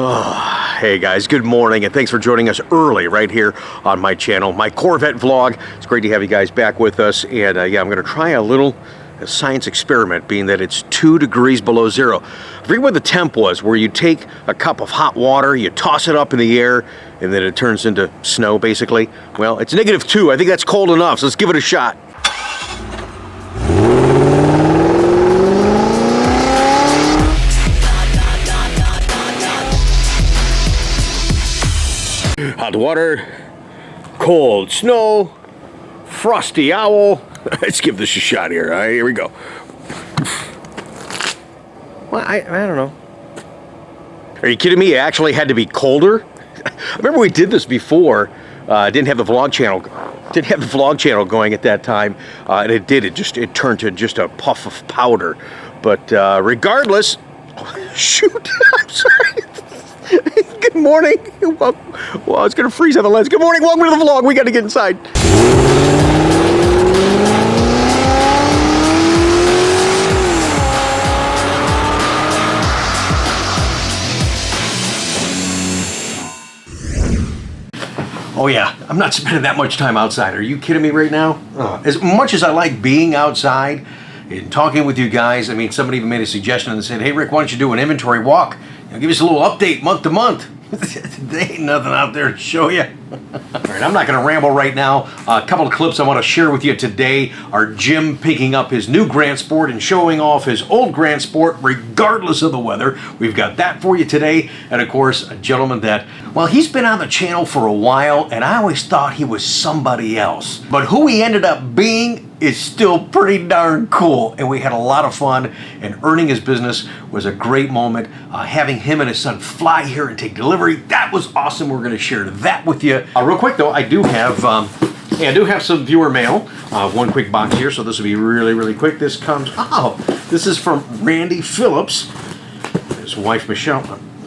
Oh, hey guys, good morning and thanks for joining us early right here on my channel, my Corvette vlog. It's great to have you guys back with us, and yeah, I'm going to try a little science experiment, being that it's 2 degrees below zero. I forget what the temp was, where you take a cup of hot water, you toss it up in the air, and then it turns into snow, basically. Well, it's -2. I think that's cold enough, so let's give it a shot. Hot water, cold snow, frosty owl. Let's give this a shot here. All right, here we go. Well, I don't know. Are you kidding me? It actually had to be colder. I remember we did this before. Didn't have the vlog channel going at that time, and it did. It turned to just a puff of powder. But regardless, shoot! I'm sorry. Good morning. Well, it's gonna freeze on the lens. Good morning. Welcome to the vlog. We got to get inside. Oh yeah, I'm not spending that much time outside. Are you kidding me right now? As much as I like being outside and talking with you guys, I mean, somebody even made a suggestion and said, hey Rick, why don't you do an inventory walk? Give us a little update month to month. There ain't nothing out there to show you. All right, I'm not going to ramble right now. A couple of clips I want to share with you today are Jim picking up his new Grand Sport and showing off his old Grand Sport regardless of the weather. We've got that for you today. And of course, a gentleman that, well, he's been on the channel for a while and I always thought he was somebody else. But who he ended up being is still pretty darn cool, and we had a lot of fun, and earning his business was a great moment. Having him and his son fly here and take delivery, that was awesome. We're going to share that with you. Real quick though, I do have some viewer mail. One quick box here, so this will be really quick. This comes, this is from Randy Phillips, his wife Michelle.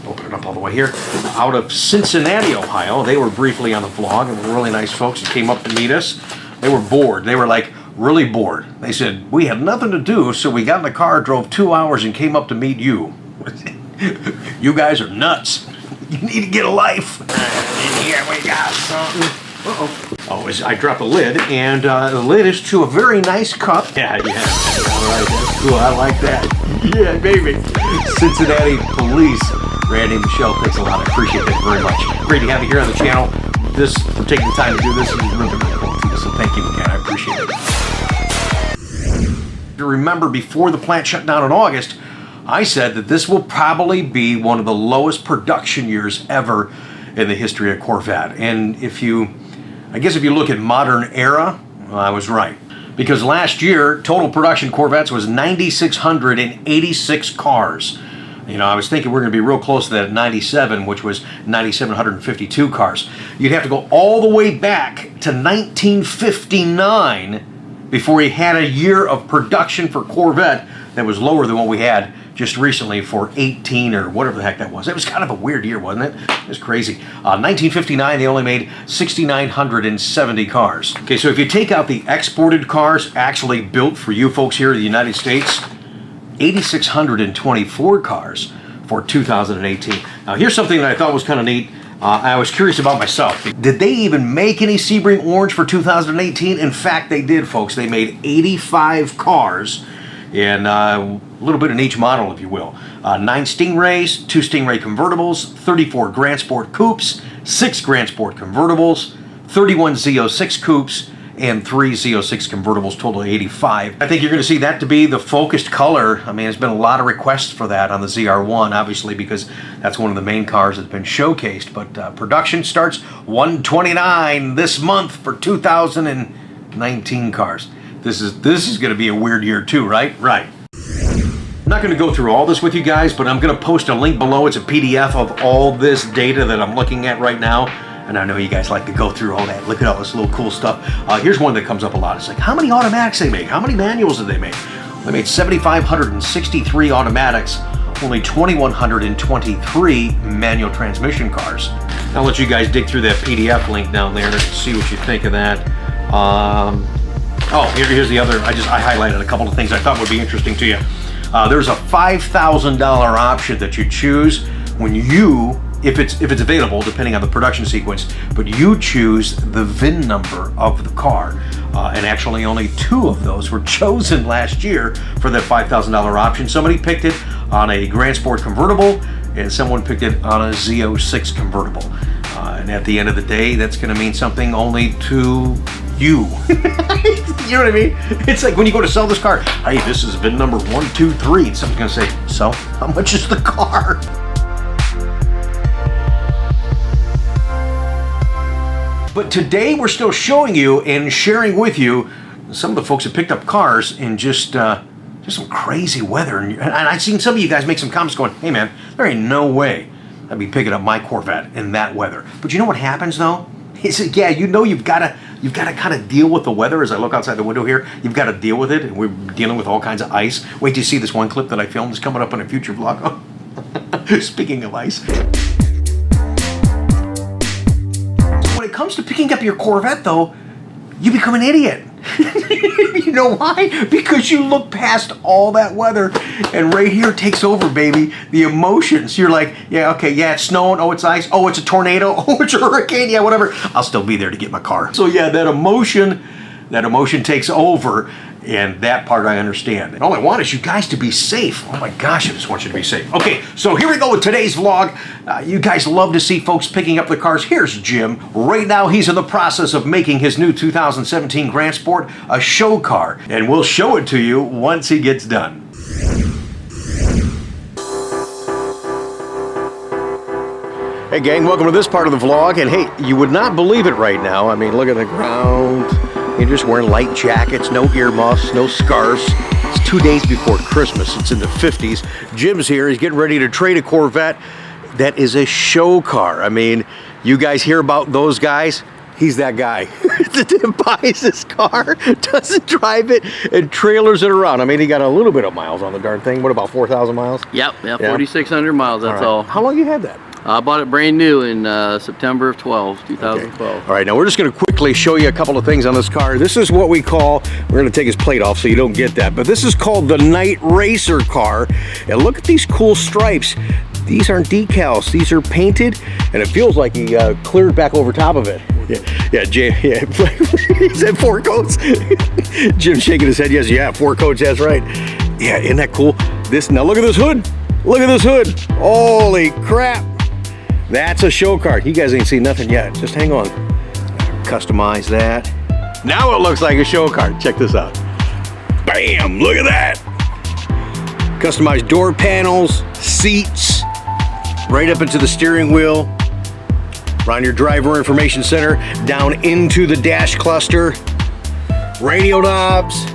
Open it up all the way here, out of Cincinnati, Ohio. They were briefly on the vlog and were really nice folks who came up to meet us. They were bored. They were like, really bored. They said, we had nothing to do, so we got in the car, drove 2 hours, and came up to meet you. You guys are nuts. You need to get a life. Here we got something. Oh, I dropped the lid, and the lid is to a very nice cup. Yeah. All right, that's cool. I like that. Yeah, baby. Cincinnati Police. Randy and Michelle, thanks a lot. I appreciate that very much. Great to have you here on the channel. For taking the time to do this is really cool too, so thank you again. I appreciate it. You remember before the plant shut down in August, I said that this will probably be one of the lowest production years ever in the history of Corvette. And I guess if you look at modern era, I was right. Because last year, total production Corvettes was 9,686 cars. You know, I was thinking we're going to be real close to that at 97, which was 9,752 cars. You'd have to go all the way back to 1959 before you had a year of production for Corvette that was lower than what we had just recently for 18 or whatever the heck that was. It was kind of a weird year, wasn't it? It was crazy. 1959, they only made 6,970 cars. Okay, so if you take out the exported cars actually built for you folks here in the United States, 8,624 cars for 2018. Now here's something that I thought was kind of neat. I was curious about myself. Did they even make any Sebring Orange for 2018? In fact, they did, folks. They made 85 cars in a little bit in each model, if you will. 9 Stingrays, 2 Stingray convertibles, 34 Grand Sport coupes, 6 Grand Sport convertibles, 31 Z06 coupes, and 3 Z06 convertibles, total 85. I think you're going to see that to be the focused color. I mean, there's been a lot of requests for that on the ZR1, obviously, because that's one of the main cars that's been showcased. But production starts 1/29 this month for 2019 cars. This is going to be a weird year too, right? Right. I'm not going to go through all this with you guys, but I'm going to post a link below. It's a PDF of all this data that I'm looking at right now. And I know you guys like to go through all that. Look at all this little cool stuff. Here's one that comes up a lot. It's like, how many automatics they make? How many manuals did they make? They made 7,563 automatics, only 2,123 manual transmission cars. I'll let you guys dig through that PDF link down there and see what you think of that. Here's the other. I highlighted a couple of things I thought would be interesting to you. There's a $5,000 option that you choose when you, if it's available, depending on the production sequence, but you choose the VIN number of the car. And actually only 2 of those were chosen last year for that $5,000 option. Somebody picked it on a Grand Sport convertible, and someone picked it on a Z06 convertible. And at the end of the day, that's going to mean something only to you. You know what I mean? It's like when you go to sell this car, hey, this is VIN number 123, and someone's going to say, so how much is the car? But today we're still showing you and sharing with you some of the folks that picked up cars in just some crazy weather. And I've seen some of you guys make some comments going, hey man, there ain't no way I'd be picking up my Corvette in that weather. But you know what happens though? Is yeah, you know you've got to kind of deal with the weather. As I look outside the window here, you've got to deal with it. And we're dealing with all kinds of ice. Wait till you see this one clip that I filmed. It's coming up in a future vlog. Speaking of ice. When it comes to picking up your Corvette though, you become an idiot. You know why? Because you look past all that weather and right here takes over, baby. The emotions. You're like, yeah, okay, yeah, it's snowing, oh, it's ice, oh, it's a tornado, oh, it's a hurricane, yeah, whatever. I'll still be there to get my car. So yeah, that emotion takes over, and that part I understand. And all I want is you guys to be safe. Oh my gosh, I just want you to be safe. Okay, so here we go with today's vlog. You guys love to see folks picking up the cars. Here's Jim. Right now, he's in the process of making his new 2017 Grand Sport a show car, and we'll show it to you once he gets done. Hey gang, welcome to this part of the vlog, and hey, you would not believe it right now. I mean, look at the ground. You're just wearing light jackets, no earmuffs, no scarves. It's 2 days before Christmas. It's in the 50s. Jim's here. He's getting ready to trade a Corvette that is a show car. I mean, you guys hear about those guys? He's that guy that buys this car, doesn't drive it, and trailers it around. I mean, he got a little bit of miles on the darn thing. What, about 4,000 miles? Yep, yeah, 4,600 miles, that's all. How long you had that? I bought it brand new in September of 2012. Okay. All right, now we're just going to quickly show you a couple of things on this car. This is what we call, we're going to take his plate off so you don't get that, but this is called the Night Racer car. And look at these cool stripes. These aren't decals, these are painted, and it feels like he cleared back over top of it. Yeah, Jim, yeah. He said 4 coats. Jim's shaking his head, yes, yeah, 4 coats, that's right. Yeah, isn't that cool? Now look at this hood. Look at this hood. Holy crap. That's a show car. You guys ain't seen nothing yet. Just hang on. Customize that. Now it looks like a show car. Check this out. Bam! Look at that. Customized door panels, seats, right up into the steering wheel, around your driver information center, down into the dash cluster, radio knobs,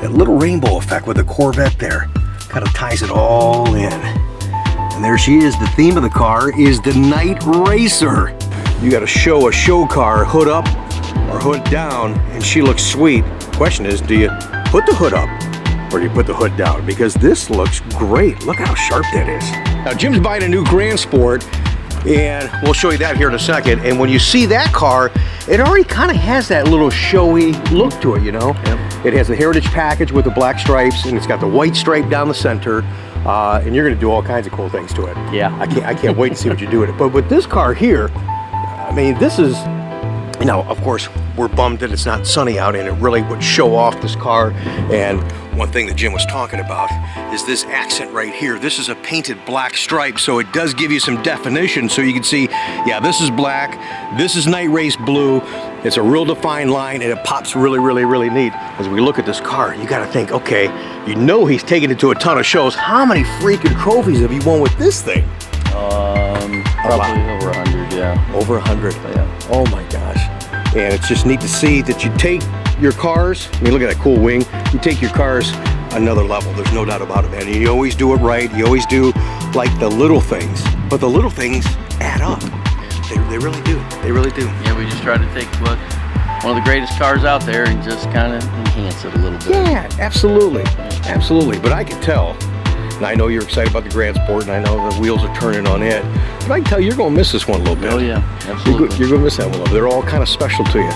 that little rainbow effect with the Corvette there. Kind of ties it all in. And there she is. The theme of the car is the Night Racer. You got to show a show car hood up or hood down, and she looks sweet. Question is, do you put the hood up or do you put the hood down? Because this looks great. Look how sharp that is. Now Jim's buying a new Grand Sport, and we'll show you that here in a second. And when you see that car, it already kind of has that little showy look to it, you know? Yep. It has the Heritage package with the black stripes, and it's got the white stripe down the center. And you're going to do all kinds of cool things to it. Yeah. I can't wait to see what you do with it. But with this car here, I mean, this is, you know, of course, we're bummed that it's not sunny out, and it really would show off this car. And one thing that Jim was talking about is this accent right here. This is a painted black stripe, so it does give you some definition, so you can see, yeah, this is black, this is Night Race blue. It's a real defined line, and it pops really, really, really neat. As we look at this car, you got to think, okay, you know he's taken it to a ton of shows. How many freaking trophies have you won with this thing? Probably over 100, yeah. Over 100? Yeah. Oh my gosh. And it's just neat to see that you take your cars, I mean, look at that cool wing. You take your cars another level. There's no doubt about it, man. And you always do it right. You always do like the little things, but the little things add up. They really do. They really do. Yeah, we just try to take one of the greatest cars out there and just kind of enhance it a little bit. Yeah, absolutely. Absolutely. But I can tell, and I know you're excited about the Grand Sport, and I know the wheels are turning on it, but I can tell you're going to miss this one a little bit. Oh, yeah. Absolutely. You're going to miss that one a little bit. They're all kind of special to you.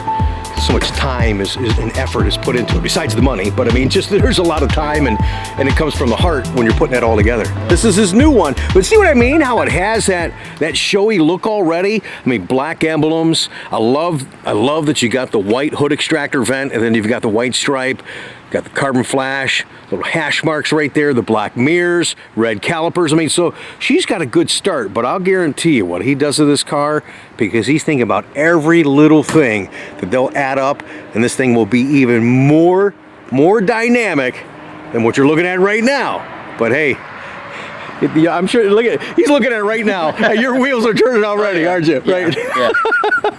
so much time and effort is put into it, besides the money. But I mean, just there's a lot of time, and it comes from the heart when you're putting that all together. This is his new one, but see what I mean? How it has that showy look already. I mean, black emblems. I love that you got the white hood extractor vent, and then you've got the white stripe. Got the carbon flash, little hash marks right there, the black mirrors, red calipers. I mean, so she's got a good start, but I'll guarantee you what he does to this car, because he's thinking about every little thing that they'll add up, and this thing will be even more dynamic than what you're looking at right now. But hey, I'm sure, he's looking at it right now. Your wheels are turning already, aren't you? Right? Yeah.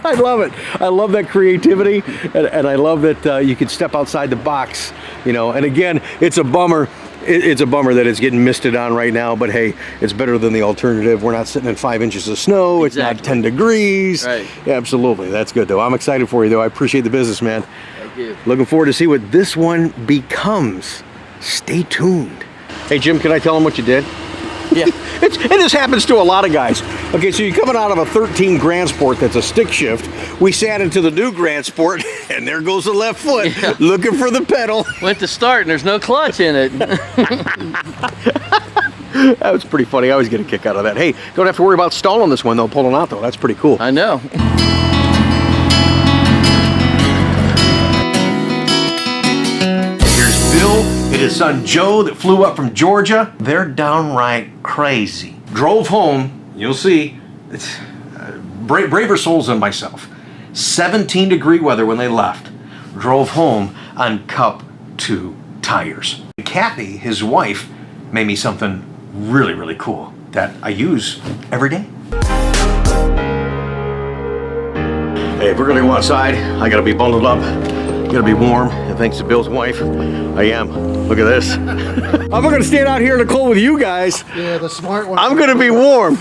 I love it. I love that creativity, and I love that you can step outside the box, you know. And again, it's a bummer. It's a bummer that it's getting misted on right now, but hey, it's better than the alternative. We're not sitting in 5 inches of snow. Exactly. It's not 10 degrees. Right. Yeah, absolutely. That's good, though. I'm excited for you, though. I appreciate the business, man. Thank you. Looking forward to see what this one becomes. Stay tuned. Hey, Jim, can I tell him what you did? Yeah, and this happens to a lot of guys. Okay, so you're coming out of a 13 Grand Sport that's a stick shift. We sat into the new Grand Sport, and there goes the left foot, looking for the pedal. Went to start, and there's no clutch in it. That was pretty funny. I always get a kick out of that. Hey, don't have to worry about stalling this one, though, pulling out, though. That's pretty cool. I know. And his son Joe that flew up from Georgia. They're downright crazy. Drove home, you'll see, it's braver souls than myself. 17-degree weather when they left. Drove home on Cup 2 tires. Kathy, his wife, made me something really cool that I use every day. Hey, if we're gonna go outside, I gotta be bundled up. Gotta be warm, and thanks to Bill's wife, I am. Look at this. I'm not gonna stand out here in the cold with you guys. Yeah, the smart one. I'm gonna be warm.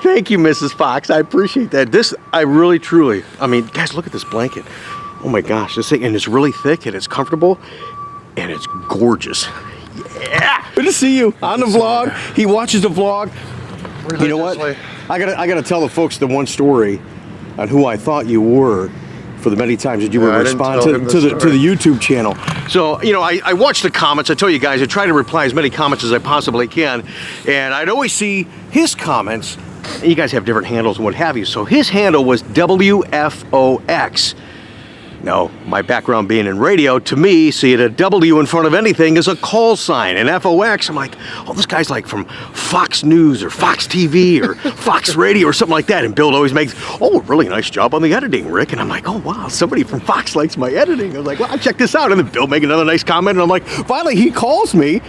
Thank you, Mrs. Fox. I appreciate that. This, I really, truly, I mean, guys, look at this blanket. Oh my gosh, this thing, and it's really thick, and it's comfortable, and it's gorgeous. Yeah, good to see you on the vlog. He watches the vlog. You know what? I gotta tell the folks the one story on who I thought you were, for the many times that you would respond to the YouTube channel. So, you know, I watch the comments. I tell you guys, I try to reply as many comments as I possibly can. And I'd always see his comments. And you guys have different handles and what have you. So his handle was WFOX. Now, my background being in radio, to me, seeing a W in front of anything is a call sign. And FOX, I'm like, oh, this guy's like from Fox News or Fox TV or Fox Radio or something like that. And Bill always makes, oh, really nice job on the editing, Rick. And I'm like, oh, wow, somebody from Fox likes my editing. I was like, well, check this out. And then Bill make another nice comment. And I'm like, finally, he calls me.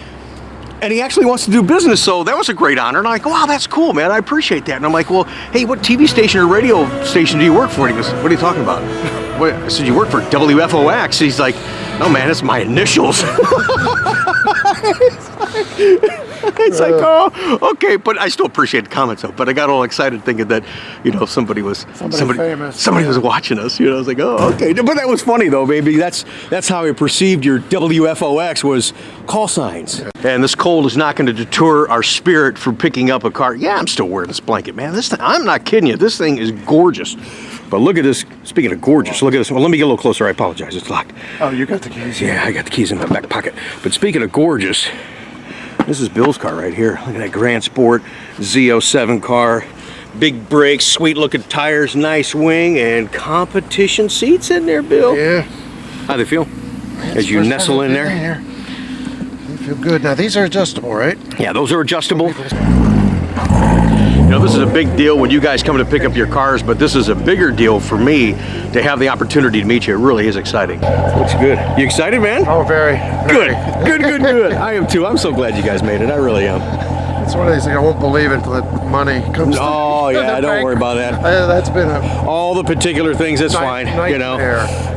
And he actually wants to do business, so that was a great honor. And I'm like, wow, that's cool, man. I appreciate that. And I'm like, well, hey, what TV station or radio station do you work for? And he goes, what are you talking about? What? I said, you work for WFOX. He's like, no, man, it's my initials. It's like, oh, okay, but I still appreciate the comments, though. But I got all excited thinking that, you know, somebody was famous. Somebody was watching us. You know, I was like, oh, okay. But that was funny, though, baby. That's how I perceived your WFOX was call signs. Yeah. And this cold is not going to deter our spirit from picking up a car. Yeah, I'm still wearing this blanket, man. This thing, I'm not kidding you. This thing is gorgeous. But look at this. Speaking of gorgeous, look at this. Well, let me get a little closer. I apologize. It's locked. Oh, you got the keys? Yeah, I got the keys in my back pocket. But speaking of gorgeous, this is Bill's car right here. Look at that Grand Sport Z07 car. Big brakes, sweet looking tires, nice wing, and competition seats in there, Bill. Yeah. How they feel? As you nestle in there? They feel good. Now, these are adjustable, right? Yeah, those are adjustable. You know, this is a big deal when you guys come to pick up your cars, but this is a bigger deal for me to have the opportunity to meet you. It really is exciting. Looks good. You excited, man? Oh, very. Good. Good. I am too. I'm so glad you guys made it. I really am. It's one of these things I won't believe it until that money comes. Oh, yeah, don't worry about that. That's been all the particular things, that's fine. You know,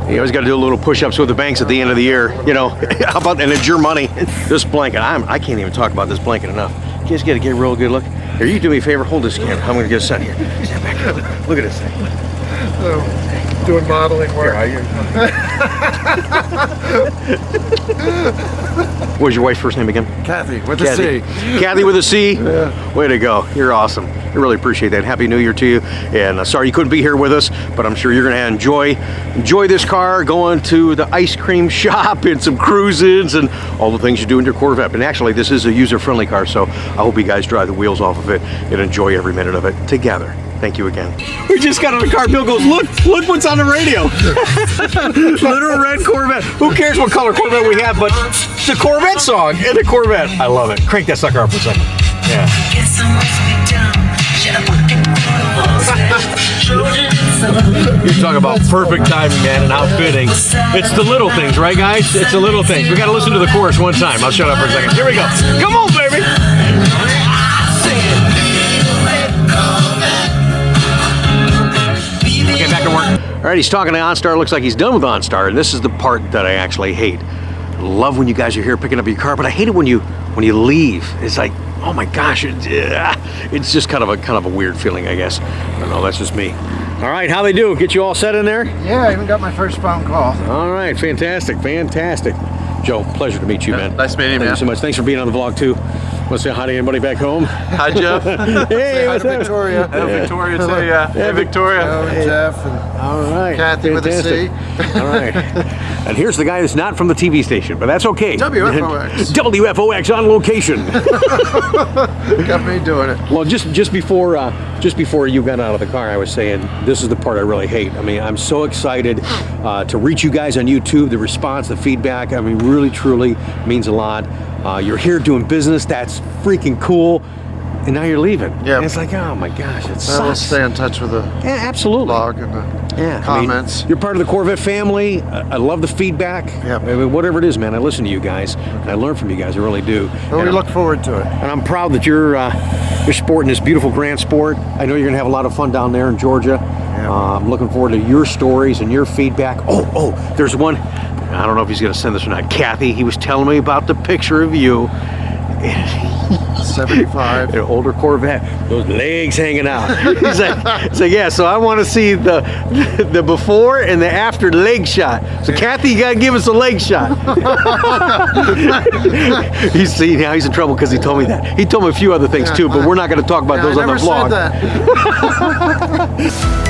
you always got to do a little push-ups with the banks at the end of the year. You know, how about, and it's your money. This blanket, I can't even talk about this blanket enough. You guys got to get a real good look. Here, you do me a favor, hold this camera. I'm going to get a set here. Stand back here. Look at this thing. Oh, doing modeling work. What was your wife's first name again? Kathy, with a C. Kathy with a C? Yeah. Way to go. You're awesome. I really appreciate that. Happy New Year to you. And sorry you couldn't be here with us, but I'm sure you're going to enjoy this car, going to the ice cream shop and some cruises and all the things you do in your Corvette. And actually, this is a user-friendly car, so I hope you guys drive the wheels off of it and enjoy every minute of it together. Thank you again. We just got on the car. Bill goes, look what's on the radio. Little red Corvette. Who cares what color Corvette we have, but it's a Corvette song and a Corvette. I love it. Crank that sucker up for a second. Yeah. You're talking about perfect timing, man, and outfitting. It's the little things, right, guys? It's the little things. We got to listen to the chorus one time. I'll shut up for a second. Here we go. Come on, baby. Okay, back to work. All right, he's talking to OnStar. Looks like he's done with OnStar, and this is the part that I actually hate. I love when you guys are here picking up your car, but I hate it when you leave. It's like, oh my gosh, it's just kind of a weird feeling, I guess. I don't know, that's just me. All right, how they do? Get you all set in there? Yeah, I even got my first phone call. All right, fantastic. Joe, pleasure to meet you, man. Nice meeting you, man. Thank you so much. Thanks for being on the vlog, too. Want to say hi to anybody back home? Hi, Jeff. Hey, Hi what's to up? Victoria. Hello, Victoria, too, yeah. Hey, Victoria. Joe and Jeff and All right. Kathy with a C. All right. And here's the guy that's not from the TV station, but that's okay. WFOX. WFOX on location. Got me doing it. Well, just before you got out of the car, I was saying this is the part I really hate. I mean, I'm so excited to reach you guys on YouTube. The response, the feedback, I mean, really, truly means a lot. You're here doing business. That's freaking cool. And now you're leaving. Yeah. And it's like, oh my gosh, it sucks. We'll stay in touch with the Yeah, absolutely. blog and the comments. I mean, you're part of the Corvette family. I love the feedback. Yep. I mean, whatever it is, man, I listen to you guys. And I learn from you guys. I really do. Well, we look forward to it. And I'm proud that you're sporting this beautiful Grand Sport. I know you're going to have a lot of fun down there in Georgia. Yeah. I'm looking forward to your stories and your feedback. Oh, there's one. I don't know if he's going to send this or not. Kathy, he was telling me about the picture of you. 75. An older Corvette, those legs hanging out. He's like, yeah, so I want to see the before and the after leg shot. So Kathy, you got to give us a leg shot. He's in trouble because he told me that. He told me a few other things too, but we're not going to talk about those on the vlog. I never said that.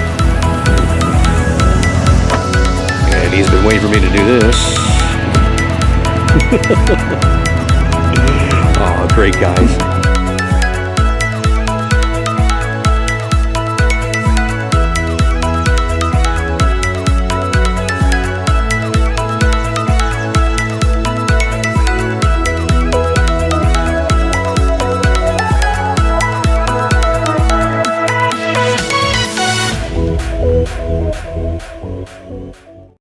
And he's been waiting for me to do this. Oh, great guys.